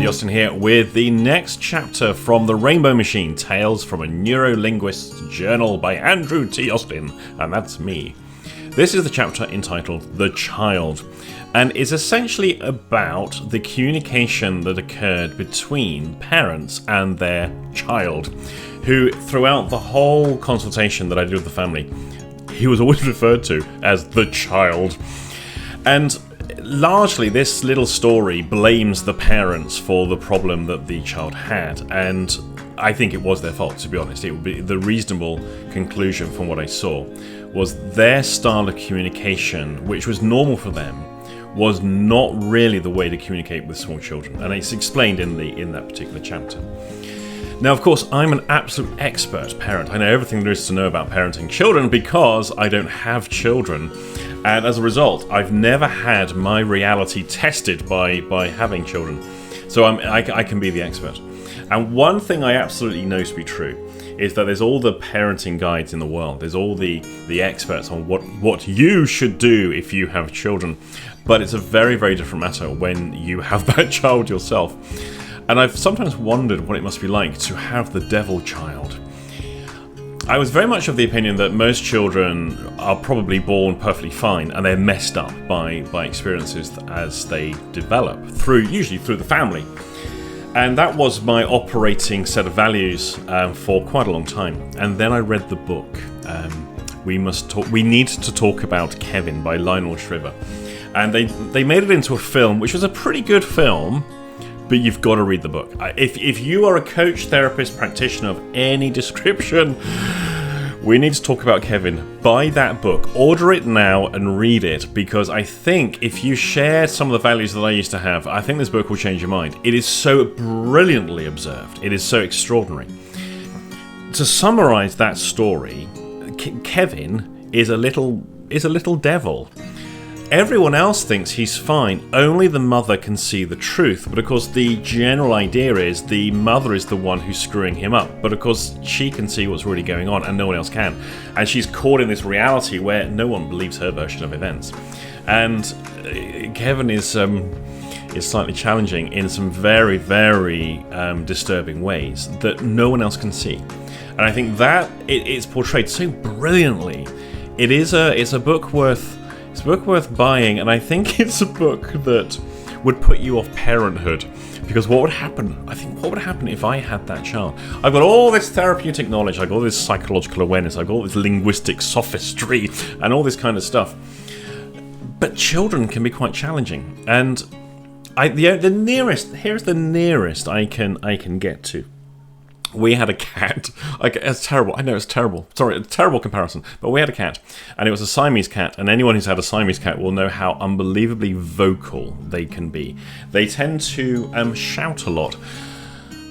Andy Austin here with the next chapter from The Rainbow Machine, Tales from a Neurolinguist's Journal by Andrew T. Austin, and that's me. This is the chapter entitled The Child, and is essentially about the communication that occurred between parents and their child, who throughout the whole consultation that I did with the family, he was always referred to as the child. And largely, this little story blames the parents for the problem that the child had, and I think it was their fault, to be honest. It would be the reasonable conclusion from what I saw was their style of communication, which was normal for them, was not really the way to communicate with small children, and it's explained in that particular chapter. Now, of course, I'm an absolute expert parent. I know everything there is to know about parenting children because I don't have children. And as a result, I've never had my reality tested by having children. So I can be the expert. And one thing I absolutely know to be true is that there's all the parenting guides in the world. There's all the experts on what you should do if you have children. But it's a very, very different matter when you have that child yourself. And I've sometimes wondered what it must be like to have the devil child. I was very much of the opinion that most children are probably born perfectly fine and they're messed up by experiences as they develop, usually through the family. And that was my operating set of values for quite a long time. And then I read the book, We Need to Talk About Kevin by Lionel Shriver. And they made it into a film, which was a pretty good film, but you've got to read the book. If you are a coach, therapist, practitioner of any description, We Need to Talk About Kevin. Buy that book. Order it now and read it, because I think if you share some of the values that I used to have, I think this book will change your mind. It is so brilliantly observed. It is so extraordinary. To summarize that story, Kevin is a little devil. Everyone else thinks he's fine, only the mother can see the truth. But of course the general idea is the mother is the one who's screwing him up. But of course she can see what's really going on and no one else can. And she's caught in this reality where no one believes her version of events. And Kevin is slightly challenging in some very, very disturbing ways that no one else can see. And I think that it's portrayed so brilliantly. It's a book worth buying, and I think it's a book that would put you off parenthood. Because what would happen if I had that child? I've got all this therapeutic knowledge, I've got all this psychological awareness, I've got all this linguistic sophistry, and all this kind of stuff. But children can be quite challenging. And here's the nearest I can get to. We had a cat. It's terrible. I know it's terrible. Sorry, a terrible comparison. But we had a cat, and it was a Siamese cat. And anyone who's had a Siamese cat will know how unbelievably vocal they can be. They tend to shout a lot.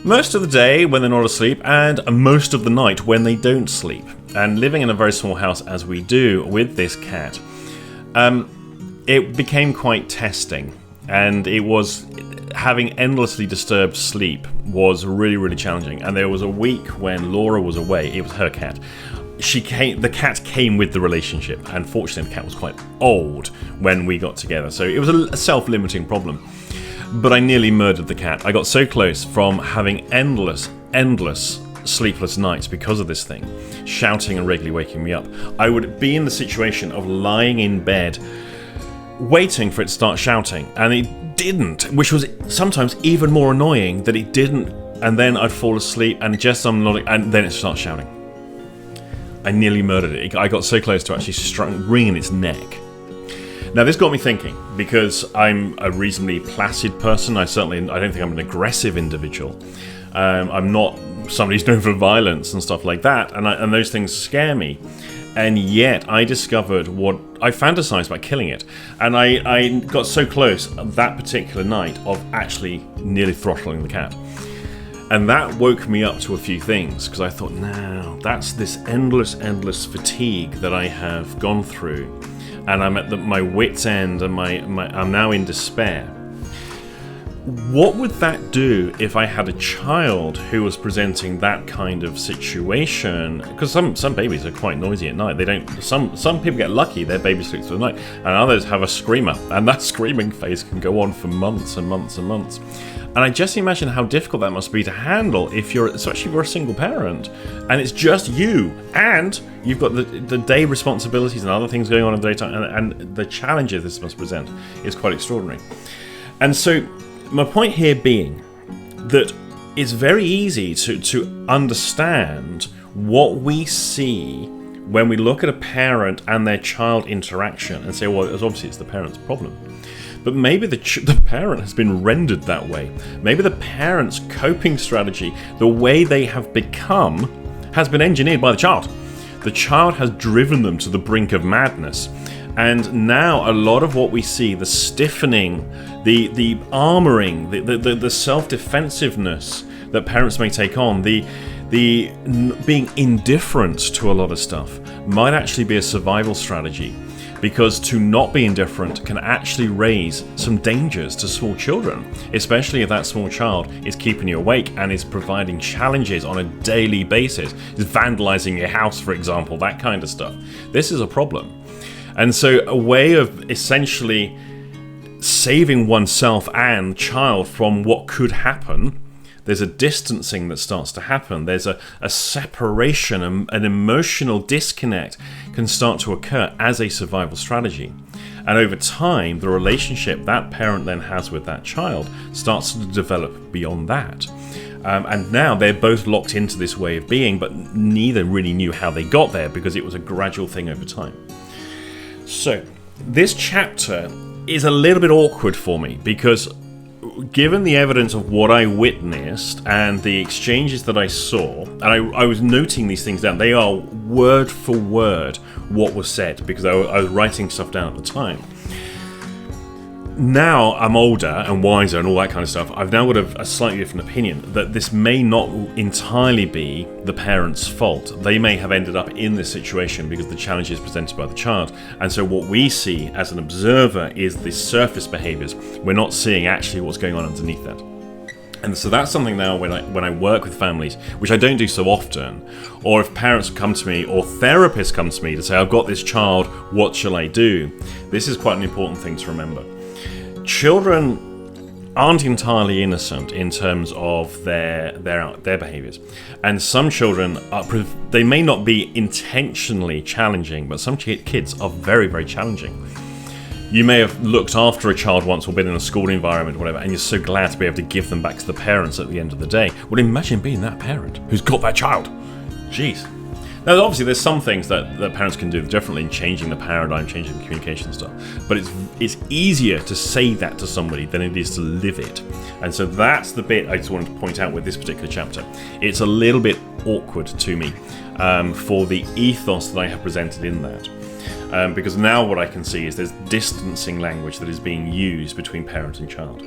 Most of the day when they're not asleep, and most of the night when they don't sleep. And living in a very small house, as we do with this cat, it became quite testing. And it was... having endlessly disturbed sleep was really, really challenging. And there was a week when Laura was away. It was her cat. The cat came with the relationship. And fortunately, the cat was quite old when we got together. So it was a self-limiting problem. But I nearly murdered the cat. I got so close from having endless sleepless nights because of this thing, shouting and regularly waking me up. I would be in the situation of lying in bed, waiting for it to start shouting, and it didn't, which was sometimes even more annoying that it didn't, and then I'd fall asleep and just and then it starts shouting. I nearly murdered it. I got so close to actually wringing its neck. Now this got me thinking, because I'm a reasonably placid person. I don't think I'm an aggressive individual. I'm not somebody who's known for violence and stuff like that, and those things scare me. And yet I discovered what I fantasized about killing it. And I got so close that particular night of actually nearly throttling the cat. And that woke me up to a few things, because I thought, now that's this endless fatigue that I have gone through. And I'm at my wit's end, and I'm now in despair. What would that do if I had a child who was presenting that kind of situation? Because some babies are quite noisy at night. They don't. Some people get lucky; their baby sleeps through the night, and others have a screamer, and that screaming phase can go on for months and months and months. And I just imagine how difficult that must be to handle especially if you're a single parent, and it's just you, and you've got the day responsibilities and other things going on in the daytime, and the challenges this must present is quite extraordinary. And so my point here being that it's very easy to understand what we see when we look at a parent and their child interaction and say, well, obviously it's the parent's problem. But maybe the parent has been rendered that way. Maybe the parent's coping strategy, the way they have become, has been engineered by the child. The child has driven them to the brink of madness. And now a lot of what we see, the stiffening, the armoring, the self-defensiveness that parents may take on, the being indifferent to a lot of stuff, might actually be a survival strategy. Because to not be indifferent can actually raise some dangers to small children, especially if that small child is keeping you awake and is providing challenges on a daily basis, is vandalizing your house, for example, that kind of stuff. This is a problem. And so a way of essentially saving oneself and child from what could happen, there's a distancing that starts to happen. There's a separation, an emotional disconnect can start to occur as a survival strategy. And over time, the relationship that parent then has with that child starts to develop beyond that. And now they're both locked into this way of being, but neither really knew how they got there because it was a gradual thing over time. So this chapter is a little bit awkward for me because given the evidence of what I witnessed and the exchanges that I saw, and I was noting these things down, they are word for word what was said because I was writing stuff down at the time. Now I'm older and wiser and all that kind of stuff. I've now got a slightly different opinion that this may not entirely be the parent's fault. They may have ended up in this situation because the challenge is presented by the child. And so what we see as an observer is the surface behaviors. We're not seeing actually what's going on underneath that. And so that's something now when I work with families, which I don't do so often, or if parents come to me or therapists come to me to say, I've got this child, what shall I do? This is quite an important thing to remember. Children aren't entirely innocent in terms of their behaviors, and some children they may not be intentionally challenging, but some kids are very, very challenging. You may have looked after a child once or been in a school environment or whatever, and you're so glad to be able to give them back to the parents at the end of the day. Well, imagine being that parent who's got that child. Jeez. Now, obviously, there's some things that parents can do differently in changing the paradigm, changing the communication stuff. But it's easier to say that to somebody than it is to live it. And so that's the bit I just wanted to point out with this particular chapter. It's a little bit awkward to me for the ethos that I have presented in that. Because now what I can see is there's distancing language that is being used between parent and child.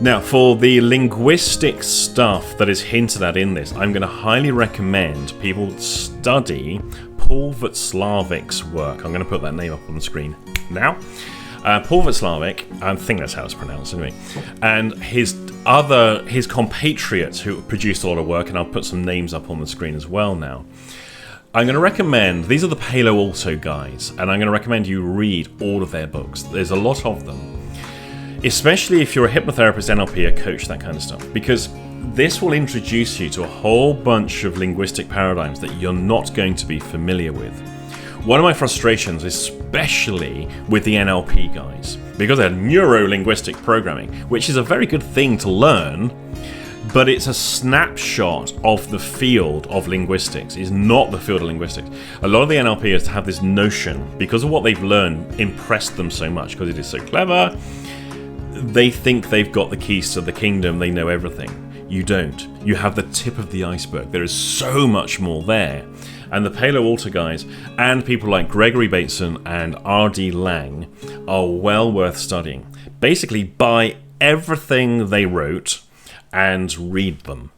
Now, for the linguistic stuff that is hinted at in this, I'm going to highly recommend people study Paul Václavic's work. I'm going to put that name up on the screen now. Paul Václavic, I think that's how it's pronounced anyway, and his compatriots who produced a lot of work, and I'll put some names up on the screen as well now. I'm going to recommend, these are the Palo Alto guys, and I'm going to recommend you read all of their books. There's a lot of them. Especially if you're a hypnotherapist, NLP, a coach, that kind of stuff. Because this will introduce you to a whole bunch of linguistic paradigms that you're not going to be familiar with. One of my frustrations, especially with the NLP guys, because they're neuro-linguistic programming, which is a very good thing to learn, but it's a snapshot of the field of linguistics. It's not the field of linguistics. A lot of the NLPers have this notion, because of what they've learned, impressed them so much, because it is so clever. They think they've got the keys to the kingdom, they know everything. You don't. You have the tip of the iceberg. There is so much more there. And the Palo Alto guys and people like Gregory Bateson and R.D. Lang are well worth studying. Basically, buy everything they wrote and read them,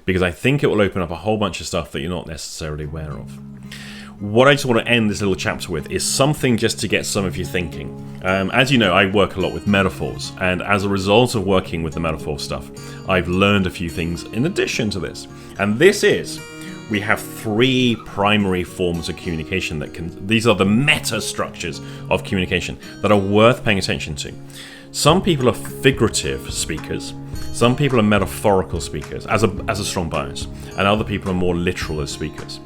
because I think it will open up a whole bunch of stuff that you're not necessarily aware of. What I just want to end this little chapter with is something just to get some of you thinking. As you know, I work a lot with metaphors, and as a result of working with the metaphor stuff, I've learned a few things in addition to this. And this is, we have three primary forms of communication these are the meta structures of communication that are worth paying attention to. Some people are figurative speakers. Some people are metaphorical speakers as a strong bias, and other people are more literal as speakers.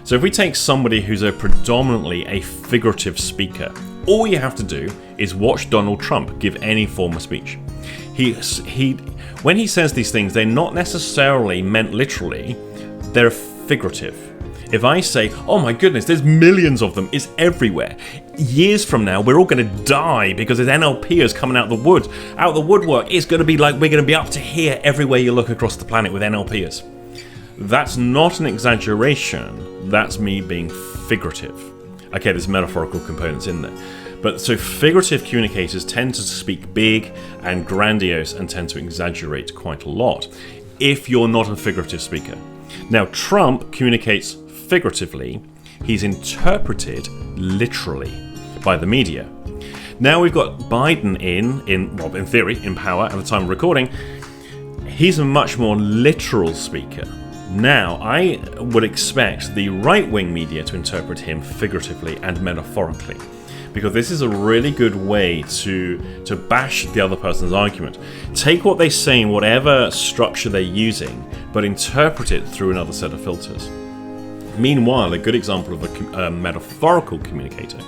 So if we take somebody who's predominantly a figurative speaker, all you have to do is watch Donald Trump give any form of speech. When he says these things, they're not necessarily meant literally, they're figurative. If I say, oh my goodness, there's millions of them, it's everywhere. Years from now, we're all going to die because there's NLPers coming out of the woodwork. It's going to be like we're going to be up to here everywhere you look across the planet with NLPers. That's not an exaggeration, that's me being figurative. Okay, there's metaphorical components in there. But so figurative communicators tend to speak big and grandiose and tend to exaggerate quite a lot if you're not a figurative speaker. Now, Trump communicates figuratively, he's interpreted literally by the media. Now we've got Biden in theory, in power at the time of recording. He's a much more literal speaker. Now, I would expect the right-wing media to interpret him figuratively and metaphorically, because this is a really good way to bash the other person's argument. Take what they say in whatever structure they're using, but interpret it through another set of filters. Meanwhile, a good example of a metaphorical communicator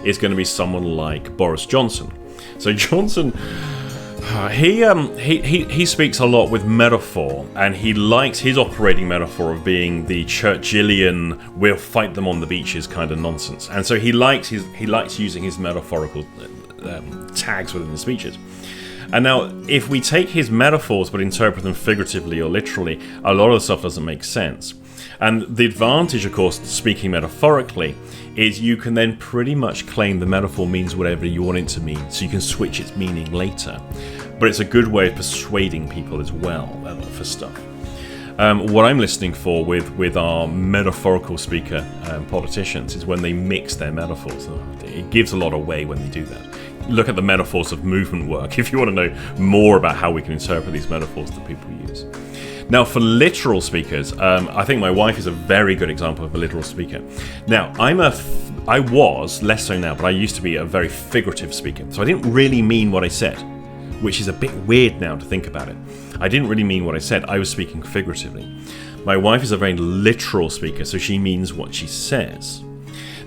is going to be someone like Boris Johnson. So Johnson, he speaks a lot with metaphor, and he likes his operating metaphor of being the Churchillian "we'll fight them on the beaches" kind of nonsense. And so he likes using his metaphorical tags within his speeches. And now, if we take his metaphors but interpret them figuratively or literally, a lot of the stuff doesn't make sense. And the advantage, of course, speaking metaphorically, is you can then pretty much claim the metaphor means whatever you want it to mean, so you can switch its meaning later. But it's a good way of persuading people as well for stuff. What I'm listening for with our metaphorical speaker politicians is when they mix their metaphors. It gives a lot away when they do that. Look at the metaphors of movement work if you want to know more about how we can interpret these metaphors that people use. Now, for literal speakers, I think my wife is a very good example of a literal speaker. Now, I was, less so now, but I used to be a very figurative speaker. So I didn't really mean what I said, which is a bit weird now to think about it. I didn't really mean what I said. I was speaking figuratively. My wife is a very literal speaker, so she means what she says.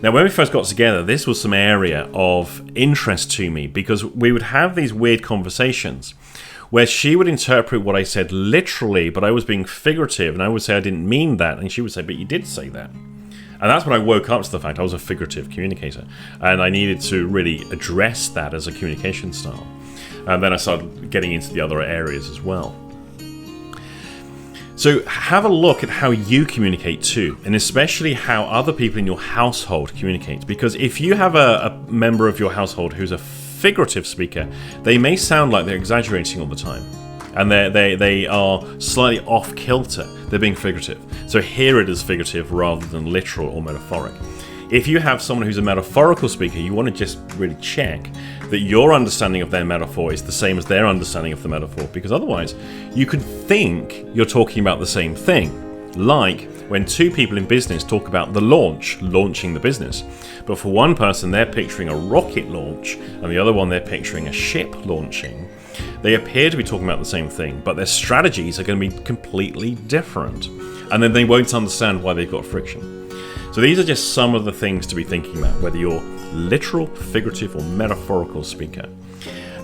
Now, when we first got together, this was some area of interest to me because we would have these weird conversations where she would interpret what I said literally, but I was being figurative, and I would say I didn't mean that, and she would say, but you did say that. And that's when I woke up to the fact I was a figurative communicator, and I needed to really address that as a communication style. And then I started getting into the other areas as well. So have a look at how you communicate too, and especially how other people in your household communicate. Because if you have a member of your household who's a figurative speaker, they may sound like they're exaggerating all the time, and they are slightly off kilter. They're being figurative. So hear it as figurative rather than literal or metaphoric. If you have someone who's a metaphorical speaker, you want to just really check that your understanding of their metaphor is the same as their understanding of the metaphor, because otherwise you could think you're talking about the same thing. Like when two people in business talk about the launching the business. But for one person, they're picturing a rocket launch, and the other one, they're picturing a ship launching. They appear to be talking about the same thing, but their strategies are going to be completely different. And then they won't understand why they've got friction. So these are just some of the things to be thinking about, whether you're literal, figurative, or metaphorical speaker.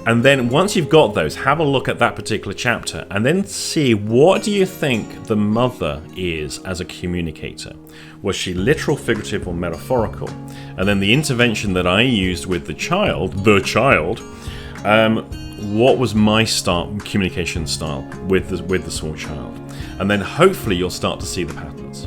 And then once you've got those, have a look at that particular chapter and then see, what do you think the mother is as a communicator? Was she literal, figurative, or metaphorical? And then the intervention that I used with the child, what was my communication style with the small child? And then hopefully you'll start to see the patterns.